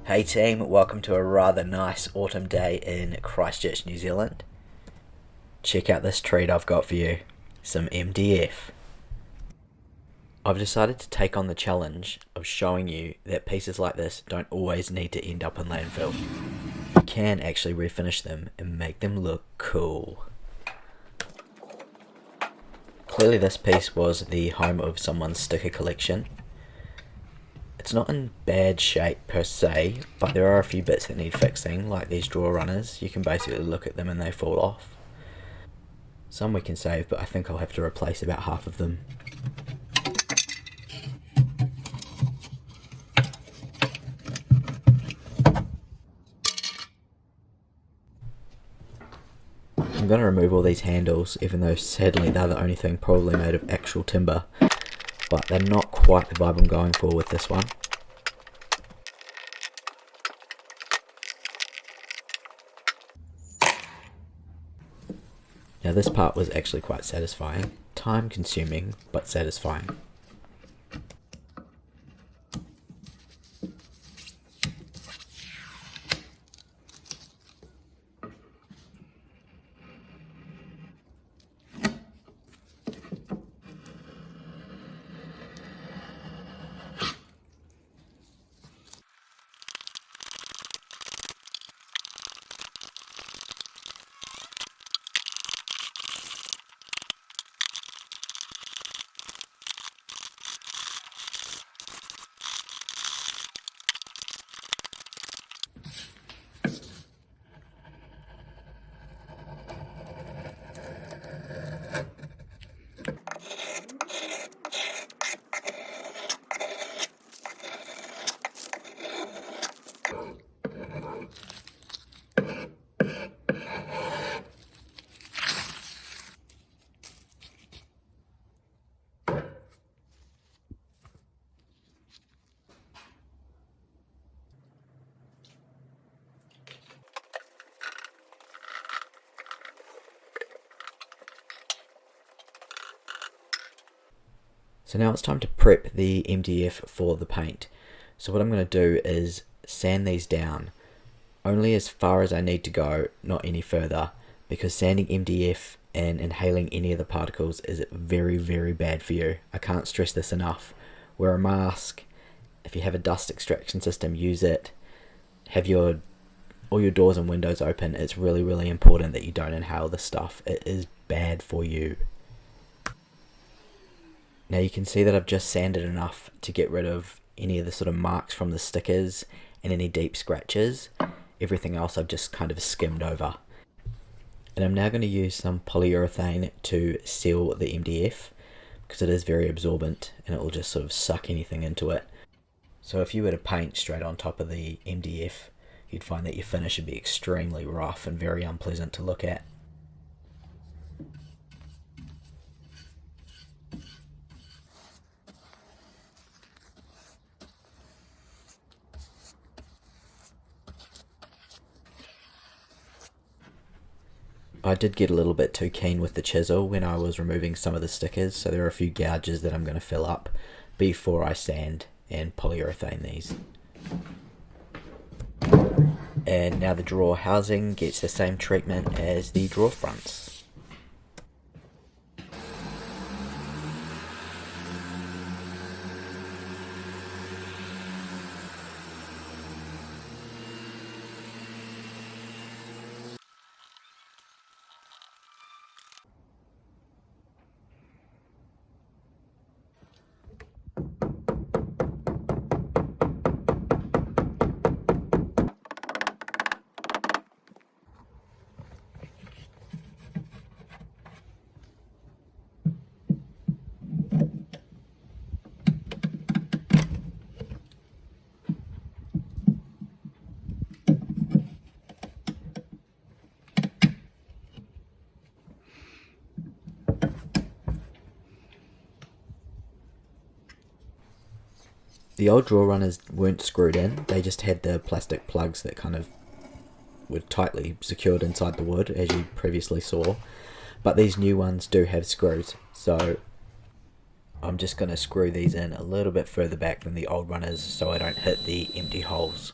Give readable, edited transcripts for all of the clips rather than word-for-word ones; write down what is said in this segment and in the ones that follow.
Hey team, welcome to a rather nice autumn day in Christchurch, New Zealand. Check out this treat I've got for you, some MDF. I've decided to take on the challenge of showing you that pieces like this don't always need to end up in landfill. You can actually refinish them and make them look cool. Clearly this piece was the home of someone's sticker collection. It's not in bad shape per se, but there are a few bits that need fixing, like these drawer runners. You can basically look at them and they fall off. Some we can save, but I think I'll have to replace about half of them. I'm going to remove all these handles, even though sadly they're the only thing probably made of actual timber, but they're not quite the vibe I'm going for with this one. Now this part was actually quite satisfying, time consuming but satisfying. So now it's time to prep the MDF for the paint. So what I'm going to do is sand these down, only as far as I need to go, not any further, because sanding MDF and inhaling any of the particles is very, very bad for you. I can't stress this enough. Wear a mask. If you have a dust extraction system, use it. Have all your doors and windows open. It's really, really important that you don't inhale this stuff. It is bad for you. Now you can see that I've just sanded enough to get rid of any of the sort of marks from the stickers and any deep scratches. Everything else I've just kind of skimmed over. And I'm now going to use some polyurethane to seal the MDF because it is very absorbent and it will just sort of suck anything into it. So if you were to paint straight on top of the MDF, you'd find that your finish would be extremely rough and very unpleasant to look at. I did get a little bit too keen with the chisel when I was removing some of the stickers, so there are a few gouges that I'm going to fill up before I sand and polyurethane these. And now the drawer housing gets the same treatment as the drawer fronts. The old drawer runners weren't screwed in, they just had the plastic plugs that kind of were tightly secured inside the wood, as you previously saw. But these new ones do have screws, so I'm just going to screw these in a little bit further back than the old runners so I don't hit the empty holes.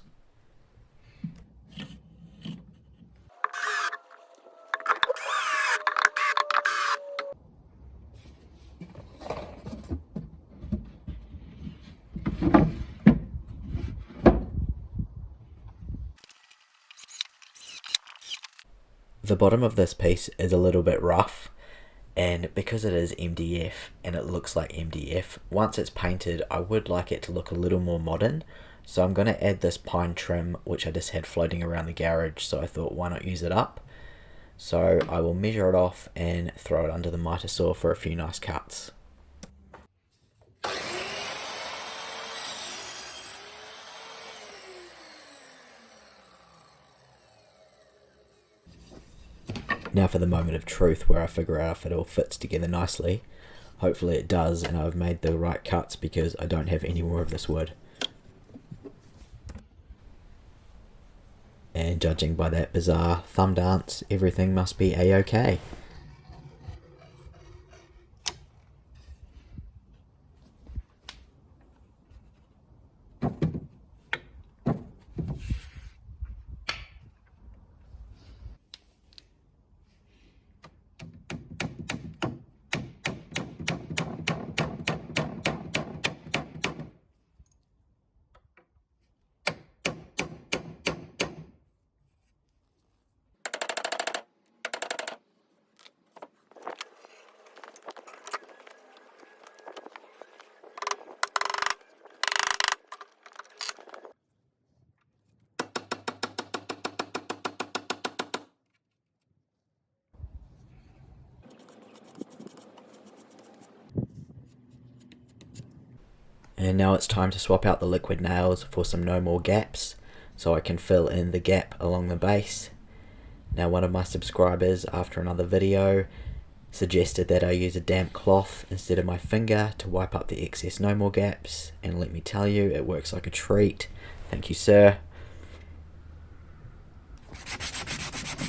The bottom of this piece is a little bit rough, and because it is MDF and it looks like MDF, once it's painted I would like it to look a little more modern. So I'm going to add this pine trim which I just had floating around the garage, so I thought why not use it up. So I will measure it off and throw it under the miter saw for a few nice cuts. Now for the moment of truth where I figure out if it all fits together nicely. Hopefully it does, and I've made the right cuts because I don't have any more of this wood. And judging by that bizarre thumb dance, everything must be a-okay. And now it's time to swap out the liquid nails for some no more gaps, so I can fill in the gap along the base. Now one of my subscribers, after another video, suggested that I use a damp cloth instead of my finger to wipe up the excess no more gaps, and let me tell you, it works like a treat. Thank you, sir.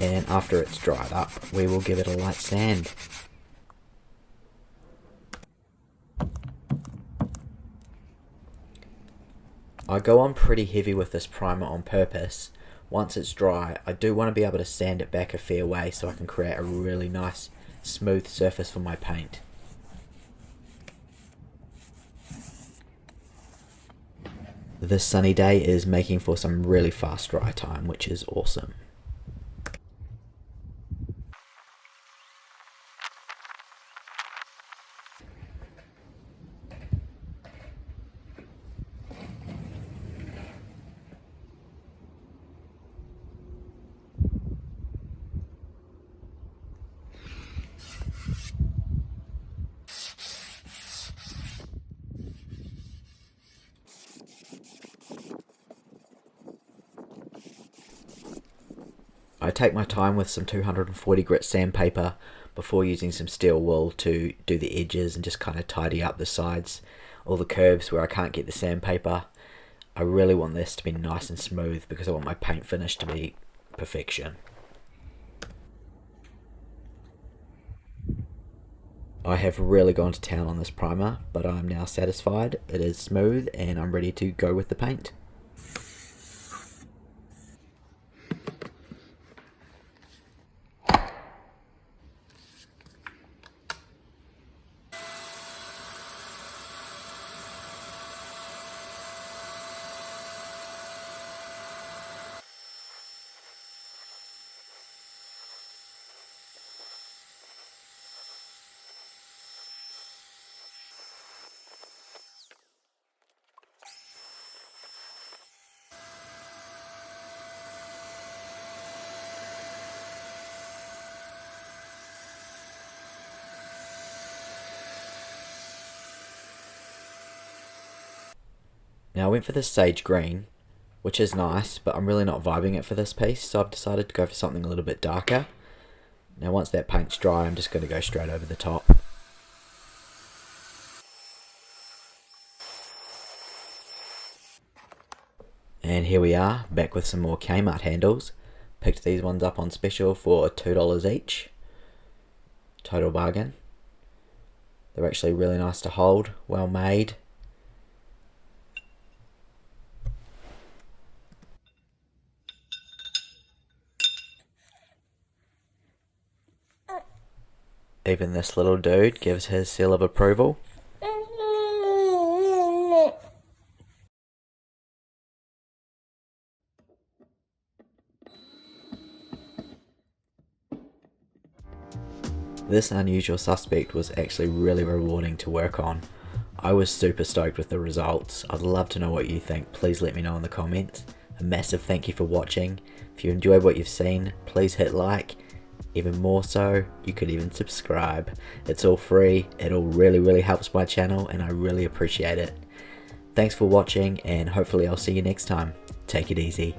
And after it's dried up, we will give it a light sand. I go on pretty heavy with this primer on purpose. Once it's dry, I do want to be able to sand it back a fair way so I can create a really nice smooth surface for my paint. This sunny day is making for some really fast dry time, which is awesome. I take my time with some 240 grit sandpaper before using some steel wool to do the edges and just kind of tidy up the sides, all the curves where I can't get the sandpaper. I really want this to be nice and smooth because I want my paint finish to be perfection. I have really gone to town on this primer, but I'm now satisfied. It is smooth and I'm ready to go with the paint. Now I went for this sage green, which is nice, but I'm really not vibing it for this piece, so I've decided to go for something a little bit darker. Now once that paint's dry, I'm just going to go straight over the top. And here we are, back with some more Kmart handles. Picked these ones up on special for $2 each. Total bargain. They're actually really nice to hold, well made. Even this little dude gives his seal of approval. This unusual suspect was actually really rewarding to work on. I was super stoked with the results. I'd love to know what you think. Please let me know in the comments. A massive thank you for watching. If you enjoyed what you've seen, please hit like. Even more so, you could even subscribe. It's all free. It all really helps my channel and I really appreciate it. Thanks for watching and hopefully I'll see you next time. Take it easy.